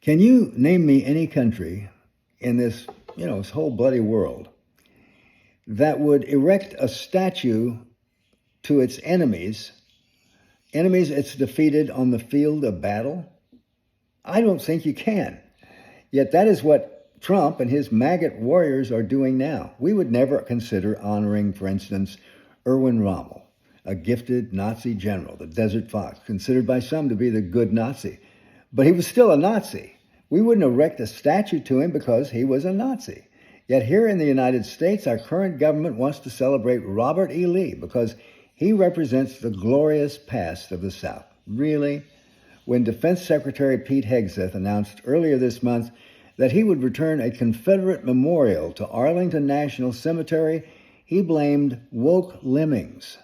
Can you name me any country in this, this whole bloody world that would erect a statue to its enemies it's defeated on the field of battle? I don't think you can. Yet that is what Trump and his maggot warriors are doing now. We would never consider honoring, for instance, Erwin Rommel, a gifted Nazi general, the Desert Fox, considered by some to be the good Nazi. But he was still a Nazi. We wouldn't erect a statue to him because he was a Nazi. Yet here in the United States, our current government wants to celebrate Robert E. Lee because he represents the glorious past of the South. Really? When Defense Secretary Pete Hegseth announced earlier this month that he would return a Confederate memorial to Arlington National Cemetery, he blamed Woke Lemmings.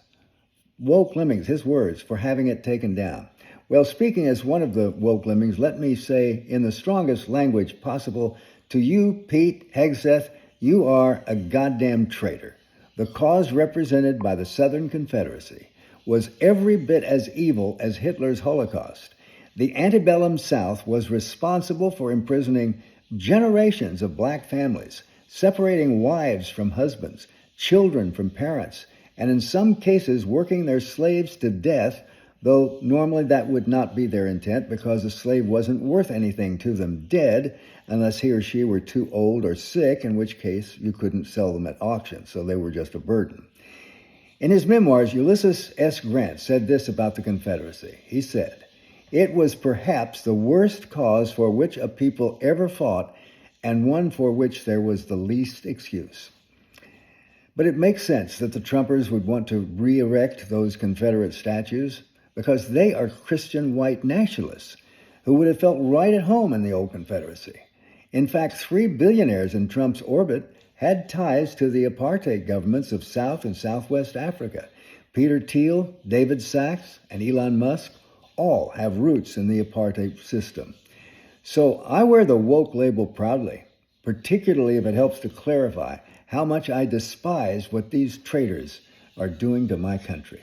Woke Lemmings, his words, for having it taken down. Well, speaking as one of the woke lemmings, let me say in the strongest language possible to you, Pete Hegseth, you are a goddamn traitor. The cause represented by the Southern Confederacy was every bit as evil as Hitler's Holocaust. The antebellum South was responsible for imprisoning generations of black families, separating wives from husbands, children from parents, and in some cases working their slaves to death, though normally that would not be their intent because a slave wasn't worth anything to them dead unless he or she were too old or sick, in which case you couldn't sell them at auction, so they were just a burden. In his memoirs, Ulysses S. Grant said this about the Confederacy. He said, "It was perhaps the worst cause for which a people ever fought and one for which there was the least excuse." But it makes sense that the Trumpers would want to re-erect those Confederate statues because they are Christian white nationalists who would have felt right at home in the old Confederacy. In fact, 3 billionaires in Trump's orbit had ties to the apartheid governments of South and Southwest Africa. Peter Thiel, David Sachs, and Elon Musk all have roots in the apartheid system. So I wear the woke label proudly, particularly if it helps to clarify how much I despise what these traitors are doing to my country.